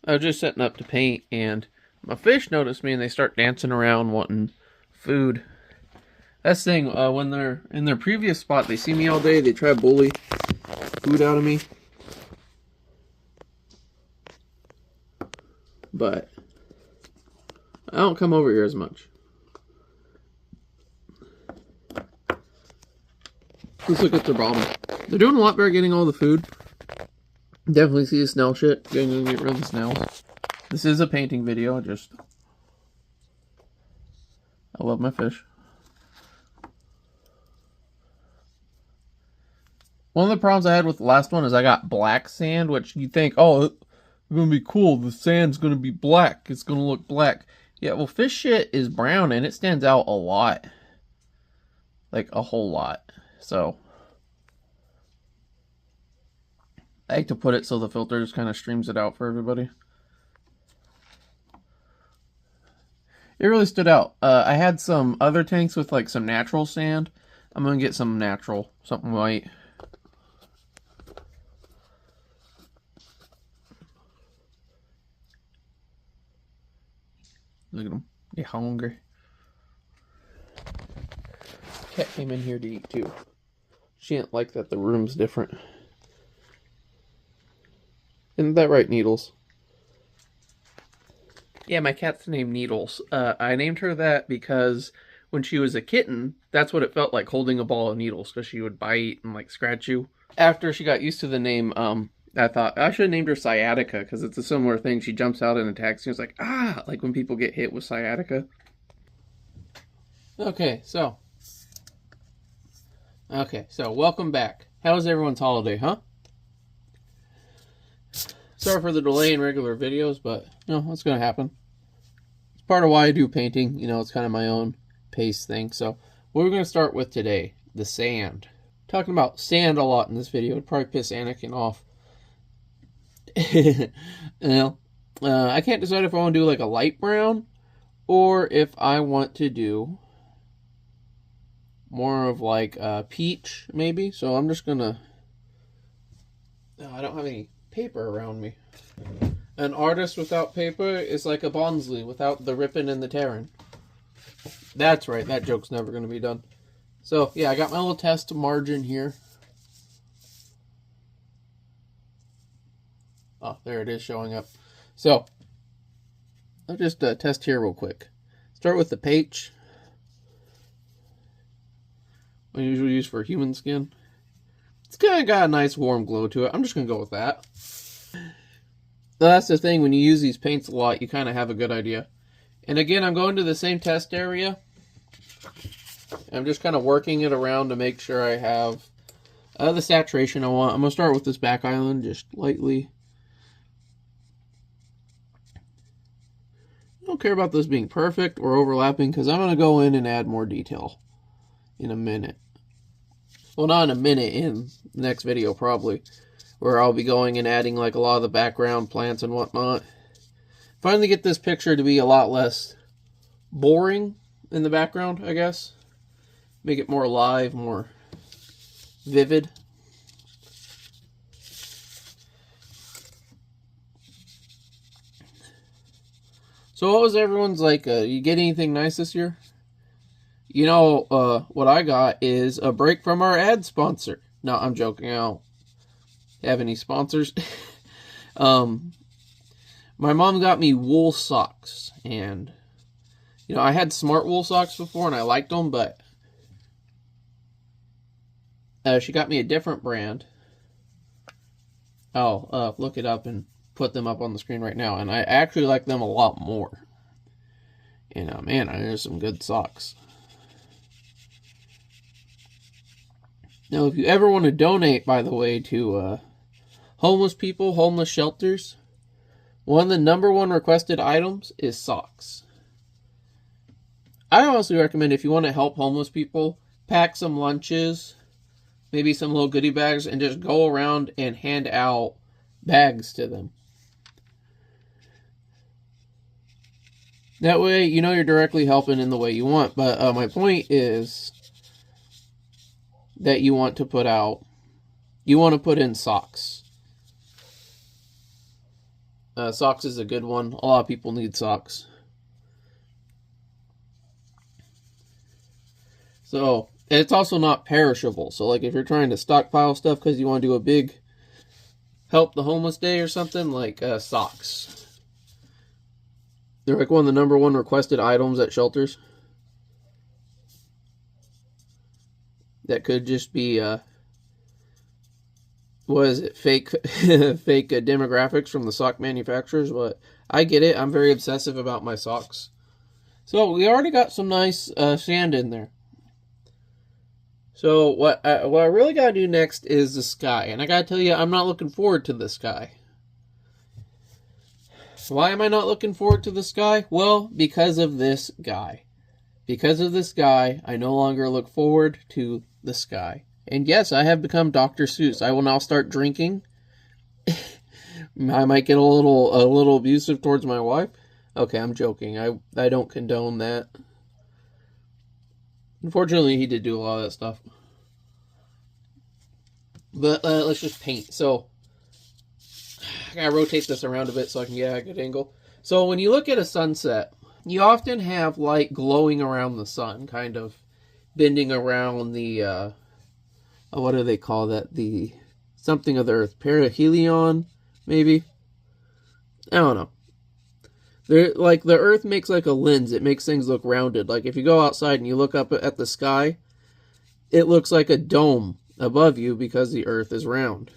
I was just setting up to paint, and my fish noticed me, and they start dancing around wanting food. That's the thing, when they're in their previous spot, they see me all day, they try to bully food out of me. But I don't come over here as much. Let's look at the bottom. They're doing a lot better getting all the food. Definitely see the snail shit. Gonna get rid of the snails. This is a painting video, I love my fish. One of the problems I had with the last one is I got black sand, which you think, oh, it's gonna be cool. The sand's gonna be black. It's gonna look black. Yeah, well, fish shit is brown and it stands out a lot. Like a whole lot. So I like to put it so the filter just kind of streams it out for everybody. It really stood out. I had some other tanks with like some natural sand. I'm gonna get some natural, something white. Look at them. They're hungry. Cat came in here to eat too. She didn't like that the room's different. Isn't that right, Needles? Yeah, my cat's named Needles. I named her that because when she was a kitten, that's what it felt like, holding a ball of needles, because she would bite and like scratch you. After she got used to the name, I thought I should have named her Sciatica, because it's a similar thing. She jumps out and attacks you. It's like, ah, like when people get hit with sciatica. Okay, so welcome back. How was everyone's holiday, huh? Sorry for the delay in regular videos, but what's going to happen. It's part of why I do painting. It's kind of my own pace thing. So what we're going to start with today, the sand. Talking about sand a lot in this video would probably piss Anakin off. I can't decide if I want to do like a light brown or if I want to do more of like peach maybe. So I'm just going to... I don't have any paper around me. An artist without paper is like a Bonsley without the ripping and the tearing. That's right, that joke's never going to be done. So, yeah, I got my little test margin here. Oh, there it is showing up. So, I'll just test here real quick. Start with the peach. I usually use for human skin. It's kind of got a nice warm glow to it. I'm just going to go with that. That's the thing, when you use these paints a lot, you kind of have a good idea. And again, I'm going to the same test area. I'm just kind of working it around to make sure I have the saturation I want. I'm going to start with this back island, just lightly. I don't care about this being perfect or overlapping, because I'm going to go in and add more detail in a minute. Well, not in a minute, in the next video probably, where I'll be going and adding like a lot of the background plants and whatnot. Finally get this picture to be a lot less boring in the background, I guess. Make it more alive, more vivid. So what was everyone's like, you get anything nice this year? What I got is a break from our ad sponsor. No, I'm joking. I don't have any sponsors. My mom got me wool socks, and I had smart wool socks before and I liked them, but she got me a different brand. I'll look it up and put them up on the screen right now, and I actually like them a lot more. And man, there's some good socks. Now, if you ever want to donate, by the way, to homeless people, homeless shelters, one of the #1 requested items is socks. I honestly recommend, if you want to help homeless people, pack some lunches, maybe some little goodie bags, and just go around and hand out bags to them. That way, you're directly helping in the way you want. But my point is that you want to put in socks. Socks is a good one. A lot of people need socks. So, it's also not perishable. So, like, if you're trying to stockpile stuff because you want to do a big help the homeless day or something, like socks. They're like one of the #1 requested items at shelters. That could just be, what is it, fake demographics from the sock manufacturers, but I get it. I'm very obsessive about my socks. So, we already got some nice sand in there. So what I really got to do next is the sky. And I got to tell you, I'm not looking forward to the sky. Why am I not looking forward to the sky? Well, because of this guy. Because of this guy, I no longer look forward to the sky. And yes, I have become Dr. Seuss. I will now start drinking. I might get a little abusive towards my wife. Okay, I'm joking. I don't condone that. Unfortunately, he did do a lot of that stuff. But let's just paint. So, I gotta rotate this around a bit so I can get a good angle. So, when you look at a sunset, you often have light glowing around the sun, kind of bending around the, what do they call that? The something of the Earth. Perihelion, maybe? I don't know. Like, the Earth makes like a lens. It makes things look rounded. Like, if you go outside and you look up at the sky, it looks like a dome above you because the Earth is round.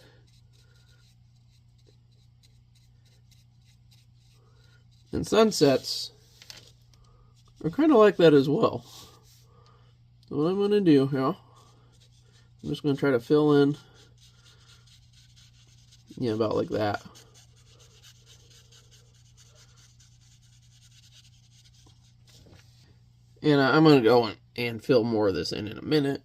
And sunsets are kind of like that as well. So what I'm going to do here, I'm just going to try to fill in, yeah, about like that. And I'm going to go and fill more of this in a minute.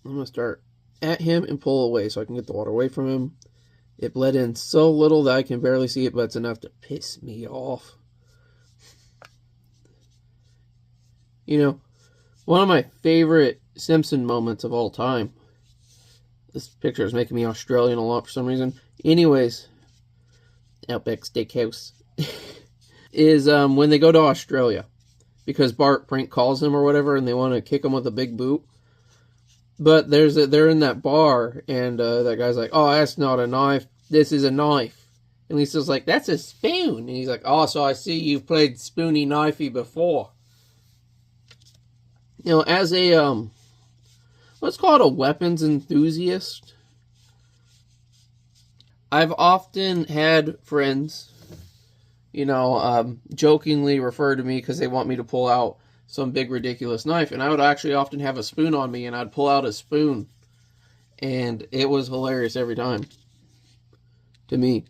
I'm going to start at him and pull away so I can get the water away from him. It bled in so little that I can barely see it, but it's enough to piss me off. You know, one of my favorite Simpson moments of all time. This picture is making me Australian a lot for some reason. Anyways, Outback Steakhouse. is when they go to Australia. Because Bart prank calls him or whatever and they want to kick him with a big boot. But they're in that bar and that guy's like, oh, that's not a knife. This is a knife. And Lisa's like, that's a spoon. And he's like, oh, so I see you've played spoony knifey before. You know, as a, let's call it a weapons enthusiast, I've often had friends, you know, jokingly refer to me because they want me to pull out some big ridiculous knife. And I would actually often have a spoon on me and I'd pull out a spoon. And it was hilarious every time. To me.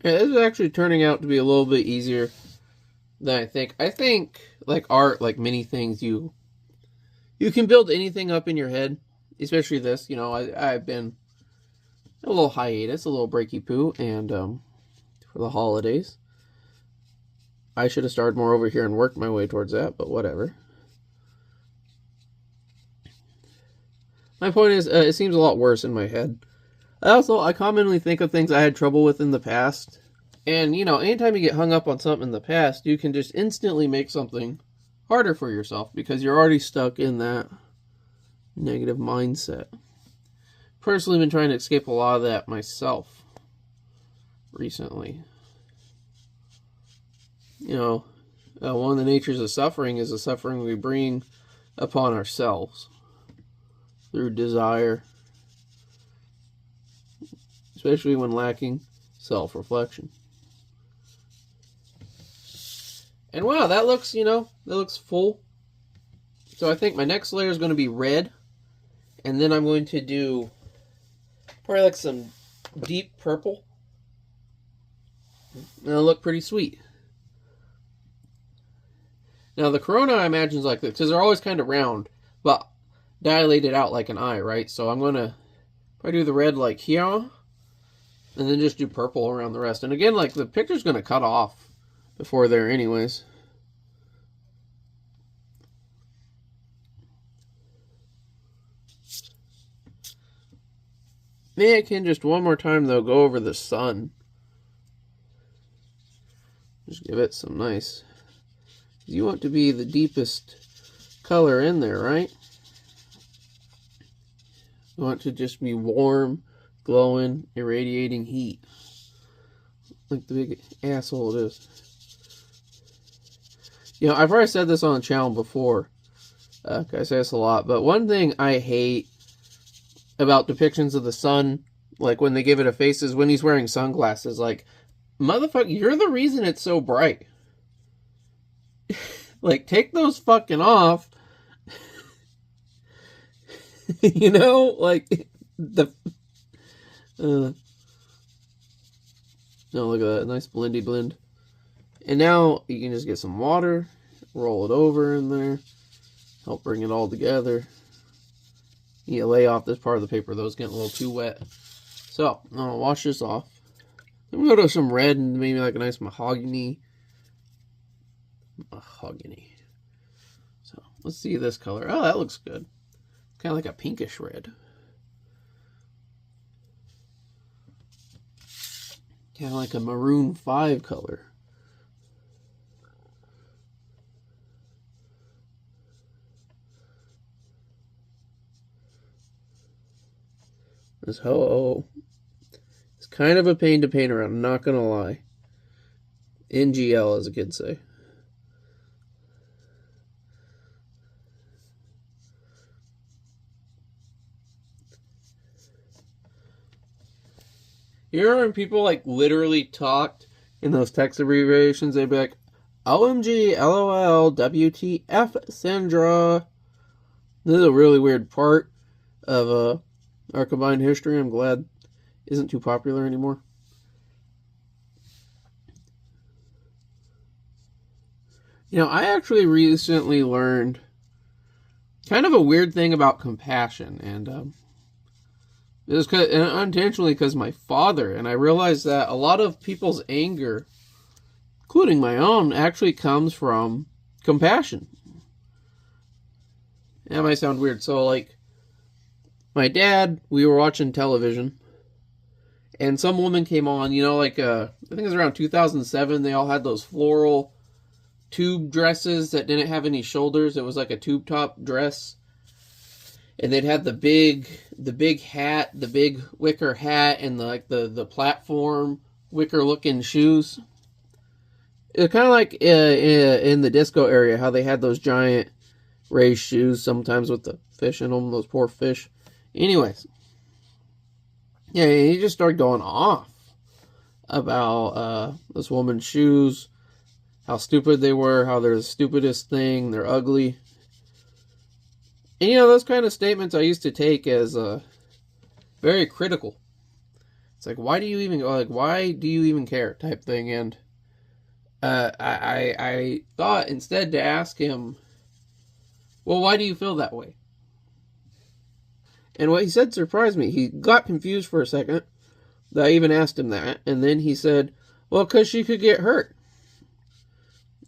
Yeah, this is actually turning out to be a little bit easier than I think. I think, like art, like many things, you can build anything up in your head, especially this. You know, I've been a little hiatus, a little breaky poo, and for the holidays. I should have started more over here and worked my way towards that, but whatever. My point is, it seems a lot worse in my head. I commonly think of things I had trouble with in the past. And, you know, anytime you get hung up on something in the past, you can just instantly make something harder for yourself because you're already stuck in that negative mindset. Personally, been trying to escape a lot of that myself recently. You know, one of the natures of suffering is the suffering we bring upon ourselves through desire, especially when lacking self-reflection. And wow, that looks, that looks full. So I think my next layer is going to be red. And then I'm going to do probably like some deep purple. And it'll look pretty sweet. Now the corona I imagine is like this, because they're always kind of round, but dilated out like an eye, right? So I'm going to probably do the red like here, and then just do purple around the rest. And again, like the picture's going to cut off before there anyways. Maybe I can just one more time though go over the sun. Just give it some nice. You want to be the deepest color in there, right? You want to just be warm, glowing, irradiating heat. Like the big asshole it is. I've already said this on the channel before. I say this a lot, but one thing I hate about depictions of the sun, like when they give it a face, is when he's wearing sunglasses. Like, motherfucker, you're the reason it's so bright. Like, take those fucking off. Like, no, look at that. Nice blendy blend. And now you can just get some water, roll it over in there, help bring it all together. You lay off this part of the paper, though, it's getting a little too wet. So, I'm going to wash this off. I'm going to go to some red and maybe like a nice mahogany. So, let's see this color. Oh, that looks good. Kind of like a pinkish red. Kind of like a maroon 5 color. This Ho-Oh is kind of a pain to paint around, I'm not going to lie. NGL, as the kids say. You remember when people like literally talked in those text abbreviations? They'd be like, OMG, LOL, WTF, Sandra. This is a really weird part of our combined history. I'm glad it isn't too popular anymore. I actually recently learned kind of a weird thing about compassion, and it was unintentionally because my father, and I realized that a lot of people's anger, including my own, actually comes from compassion. That might sound weird. So, like, my dad, we were watching television, and some woman came on, I think it was around 2007, they all had those floral tube dresses that didn't have any shoulders. It was like a tube top dress. And they'd have the big hat, the big wicker hat, and the platform wicker looking shoes. It's kind of like in the disco area, how they had those giant raised shoes, sometimes with the fish in them, those poor fish. Anyways, yeah, he just started going off about this woman's shoes, how stupid they were, how they're the stupidest thing, they're ugly. And those kind of statements I used to take as very critical. It's like, why do you even care type thing. And I thought instead to ask him, well, why do you feel that way? And what he said surprised me. He got confused for a second that I even asked him that. And then he said, well, because she could get hurt.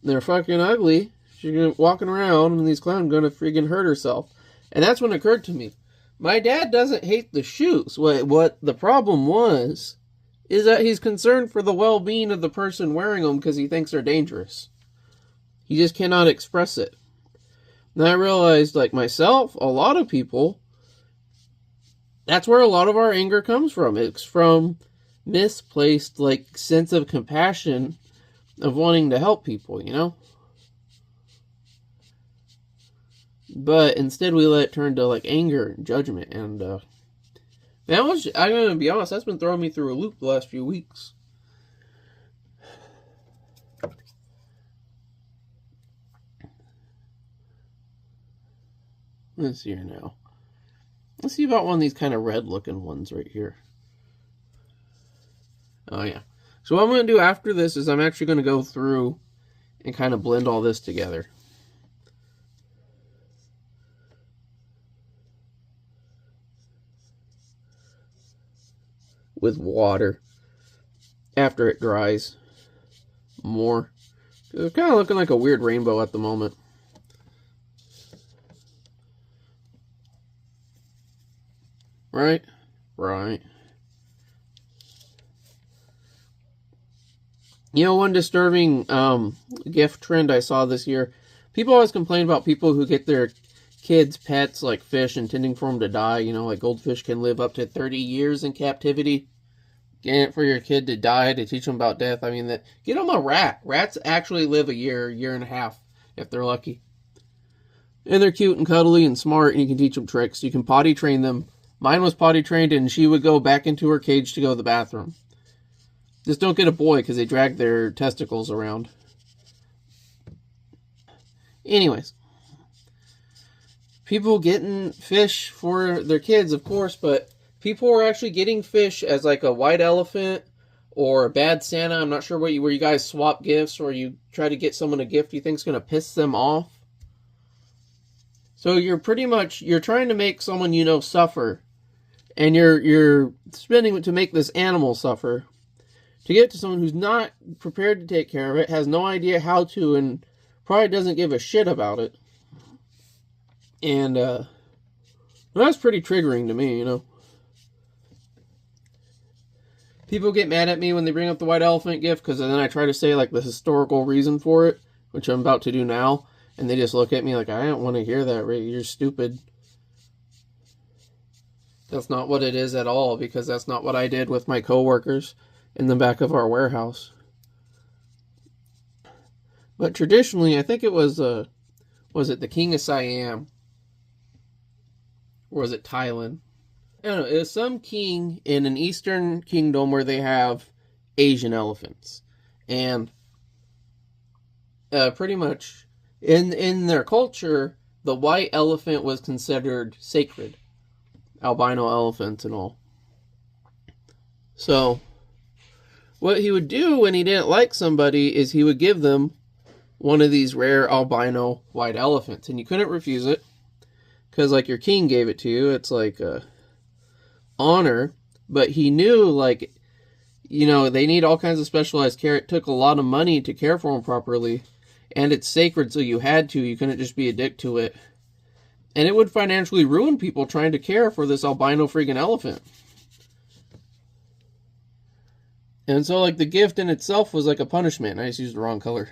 They're fucking ugly. She's walking around and these clowns going to freaking hurt herself. And that's when it occurred to me. My dad doesn't hate the shoes. What the problem was is that he's concerned for the well-being of the person wearing them because he thinks they're dangerous. He just cannot express it. And I realized, like myself, a lot of people, that's where a lot of our anger comes from. It's from misplaced, sense of compassion of wanting to help people, But instead we let it turn to anger and judgment, and I'm gonna be honest, that's been throwing me through a loop the last few weeks. Let's see here now. Let's see about one of these kind of red looking ones right here. Oh yeah. So what I'm going to do after this is I'm actually going to go through and kind of blend all this together. With water after it dries more. It's kind of looking like a weird rainbow at the moment. Right? Right. You know, one disturbing gift trend I saw this year. People always complain about people who get their kids pets like fish intending for them to die. You know, like goldfish can live up to 30 years in captivity. Getting it for your kid to die, to teach them about death. I mean, get them a rat. Rats actually live a year and a half, if they're lucky. And they're cute and cuddly and smart, and you can teach them tricks. You can potty train them. Mine was potty trained, and she would go back into her cage to go to the bathroom. Just don't get a boy, because they drag their testicles around. Anyways. People getting fish for their kids, of course, but people are actually getting fish as like a white elephant or a bad Santa. I'm not sure where you guys swap gifts, or you try to get someone a gift you think is going to piss them off. So you're trying to make someone you know suffer, and you're spending to make this animal suffer, to get to someone who's not prepared to take care of it, has no idea how to, and probably doesn't give a shit about it. And that's pretty triggering to me, you know. People get mad at me when they bring up the white elephant gift, because then I try to say like the historical reason for it, which I'm about to do now, and they just look at me like, I don't want to hear that, Ray. You're stupid. That's not what it is at all, because that's not what I did with my coworkers in the back of our warehouse. But traditionally, I think it was it the King of Siam? Or was it Thailand? I don't know. It was some king in an eastern kingdom where they have Asian elephants. And pretty much in their culture, the white elephant was considered sacred. Albino elephants and all. So what he would do when he didn't like somebody is he would give them one of these rare albino white elephants. And you couldn't refuse it, because like your king gave it to you. It's like a honor. But he knew, like, you know, they need all kinds of specialized care. It took a lot of money to care for them properly. And it's sacred, so you had to. You couldn't just be a dick to it. And it would financially ruin people trying to care for this albino freaking elephant. And so, like, the gift in itself was like a punishment. I just used the wrong color.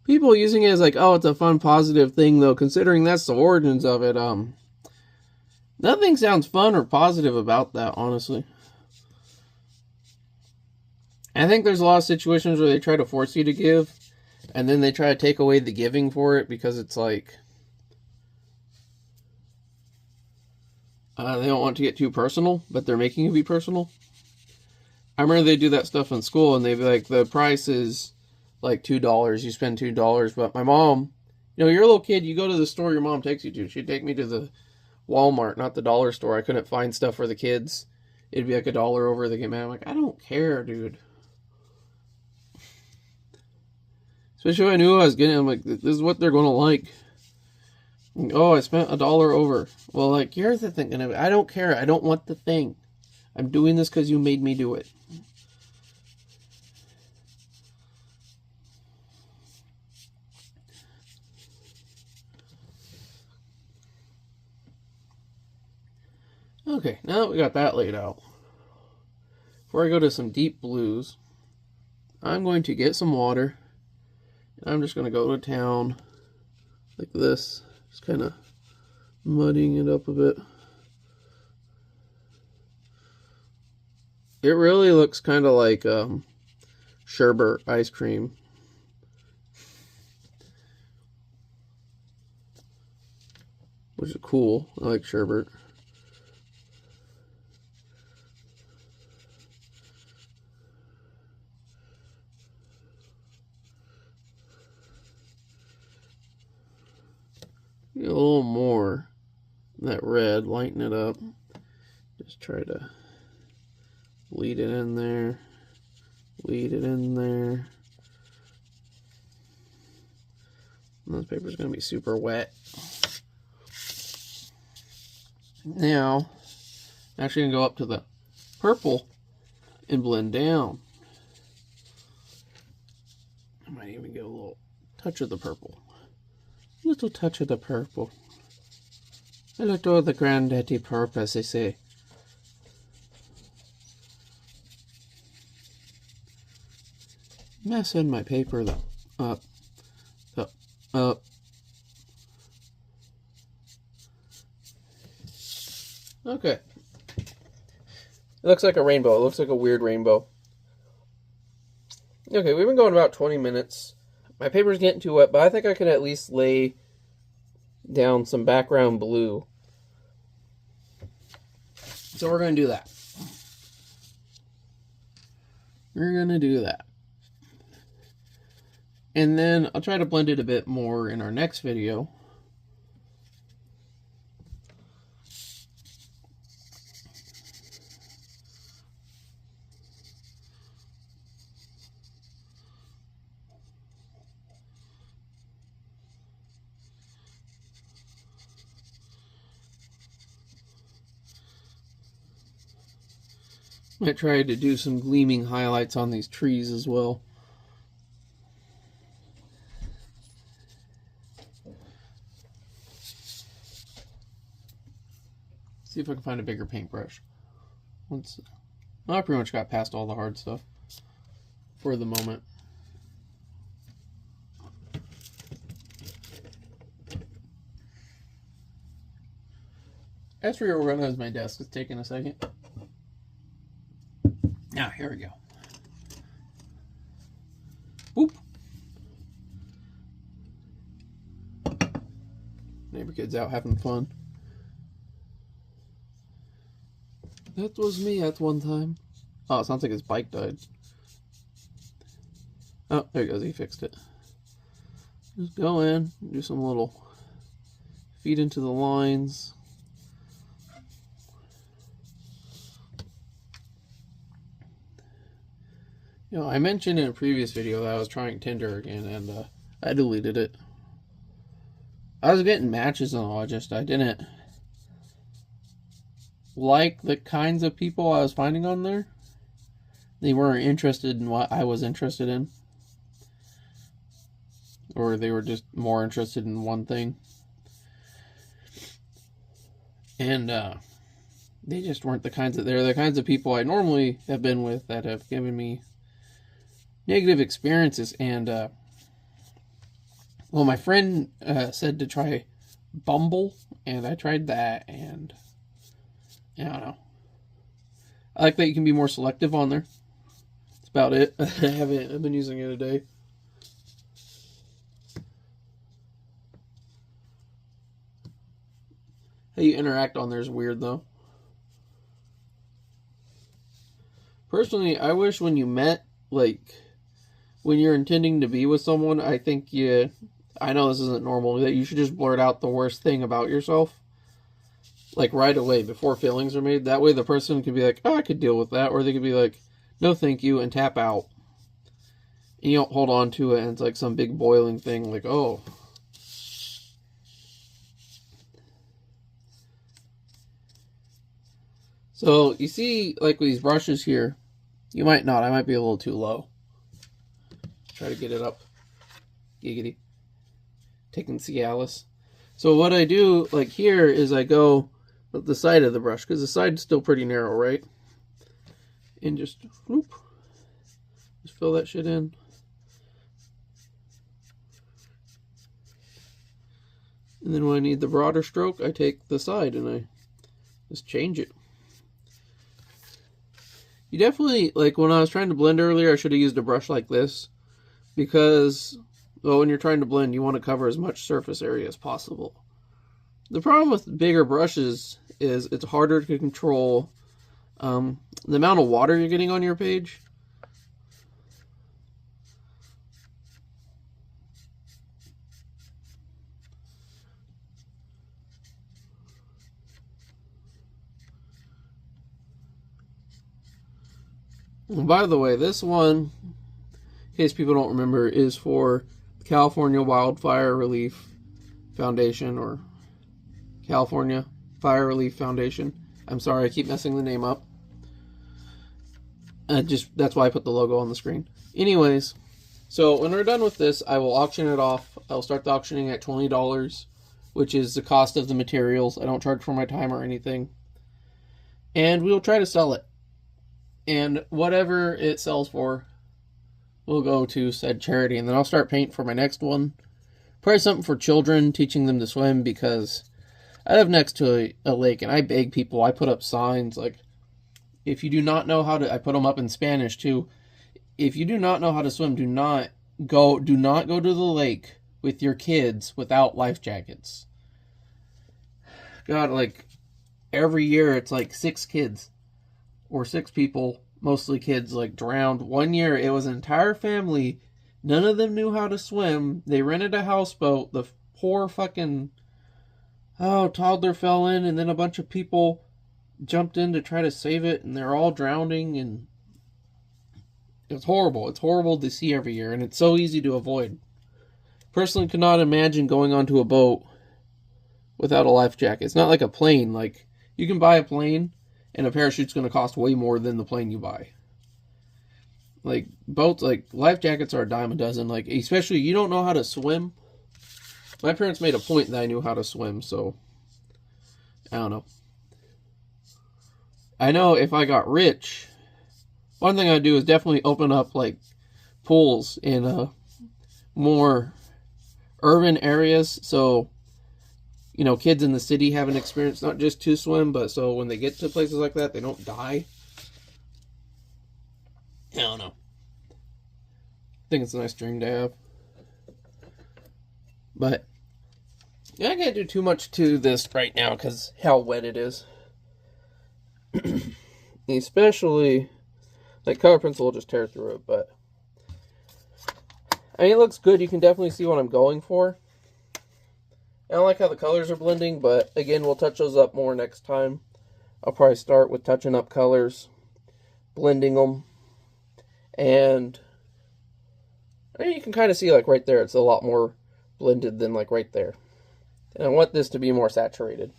People using it as like, oh, it's a fun, positive thing, though, considering that's the origins of it. Nothing sounds fun or positive about that, honestly. I think there's a lot of situations where they try to force you to give, and then they try to take away the giving for it, because it's like, they don't want to get too personal, but they're making it be personal. I remember they do that stuff in school, and they'd be like, the price is like $2, you spend $2, but my mom, you know, you're a little kid, you go to the store your mom takes you to. She'd take me to the Walmart, not the dollar store. I couldn't find stuff for the kids. It'd be like $1 over. They get mad. I'm like, I don't care, dude. Especially when I knew I was getting, I'm like, this is what they're going to like. Oh, I spent $1 over. Well, like, here's the thing. I don't care. I don't want the thing. I'm doing this because you made me do it. Okay, now that we got that laid out, before I go to some deep blues, I'm going to get some water. I'm just going to go to town like this, just kind of muddying it up a bit. It really looks kind of like sherbet ice cream. Which is cool. I like sherbet. Get a little more that red, lighten it up. Just try to bleed it in there, bleed it in there. And this paper's going to be super wet. Now, I'm actually going to go up to the purple and blend down. I might even get a little touch of the purple. A little touch of the purple. A little of the granddaddy purple, as they say. Messing my paper up. Okay. It looks like a rainbow. It looks like a weird rainbow. Okay, we've been going about 20 minutes. My paper's getting too wet, but I think I can at least lay down some background blue. So we're going to do that. We're going to do that. And then I'll try to blend it a bit more in our next video. Might try to do some gleaming highlights on these trees as well. See if I can find a bigger paintbrush. Well, I pretty much got past all the hard stuff for the moment. As for reorganize my desk, it's taking a second. Now, here we go. Boop. Neighbor kid's out having fun. That was me at one time. Oh, it sounds like his bike died. Oh, there he goes. He fixed it. Just go in, do some little feed into the lines. You know, I mentioned in a previous video that I was trying Tinder again, and I deleted it. I was getting matches and all, I didn't like the kinds of people I was finding on there. They weren't interested in what I was interested in. Or they were just more interested in one thing. And they just weren't they're the kinds of people I normally have been with that have given me negative experiences. And well, my friend said to try Bumble, and I tried that, and I don't know. I like that you can be more selective on there. That's about it. I've been using it a day. How you interact on there is weird, though. Personally, I wish when you met, like, when you're intending to be with someone, I think I know this isn't normal, that you should just blurt out the worst thing about yourself. Like, right away, before feelings are made. That way the person could be like, oh, I could deal with that. Or they could be like, no, thank you, and tap out. And you don't hold on to it, and it's like some big boiling thing, like, oh. So, you see, like, these brushes here, you might not. I might be a little too low. Try to get it up. Giggity. Taking Cialis. So what I do, like here, is I go with the side of the brush, because the side's still pretty narrow, right? And just, whoop. Just fill that shit in. And then when I need the broader stroke, I take the side and I just change it. You definitely, like when I was trying to blend earlier, I should have used a brush like this. Because, well, when you're trying to blend, you want to cover as much surface area as possible. The problem with bigger brushes is it's harder to control the amount of water you're getting on your page. And by the way, this one, in case people don't remember, is for the California Wildfire Relief Foundation, or California Fire Relief Foundation. I'm sorry, I keep messing the name up. That's why I put the logo on the screen. Anyways, so when we're done with this, I will auction it off. I'll start the auctioning at $20, which is the cost of the materials. I don't charge for my time or anything. And we'll try to sell it. And whatever it sells for will go to said charity. And then I'll start paint for my next one. Probably something for children, teaching them to swim, because I live next to a lake, and I beg people. I put up signs like, if you do not know how to, I put them up in Spanish too. If you do not know how to swim, do not go to the lake with your kids without life jackets. God, like every year it's like 6 kids or 6 people, mostly kids, like drowned. One year it was an entire family. None of them knew how to swim. They rented a houseboat. The poor fucking toddler fell in, and then a bunch of people jumped in to try to save it, and they're all drowning, and it's horrible. It's horrible to see every year, and it's so easy to avoid. Personally, could not imagine going onto a boat without a life jacket. It's not like a plane. Like, you can buy a plane, and a parachute's going to cost way more than the plane you buy. Like, boats, like, life jackets are a dime a dozen. Like, especially, you don't know how to swim. My parents made a point that I knew how to swim, so I don't know. I know if I got rich, one thing I'd do is definitely open up, like, pools in more urban areas, so, you know, kids in the city have an experience not just to swim, but so when they get to places like that, they don't die. I don't know. I think it's a nice dream to have. But yeah, I can't do too much to this right now because how wet it is. Especially, like, color pencil will just tear through it, but I mean, it looks good. You can definitely see what I'm going for. I don't like how the colors are blending, but again, we'll touch those up more next time. I'll probably start with touching up colors, blending them, and I mean, you can kind of see, like, right there, it's a lot more blended than, like, right there. And I want this to be more saturated.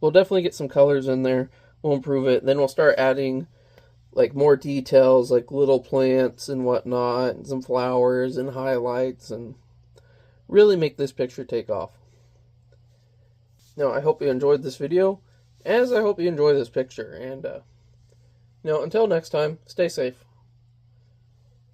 We'll definitely get some colors in there. We'll improve it. Then we'll start adding, like, more details, like little plants and whatnot, and some flowers and highlights, and really make this picture take off. Now, I hope you enjoyed this video, as I hope you enjoy this picture. And, until next time, stay safe.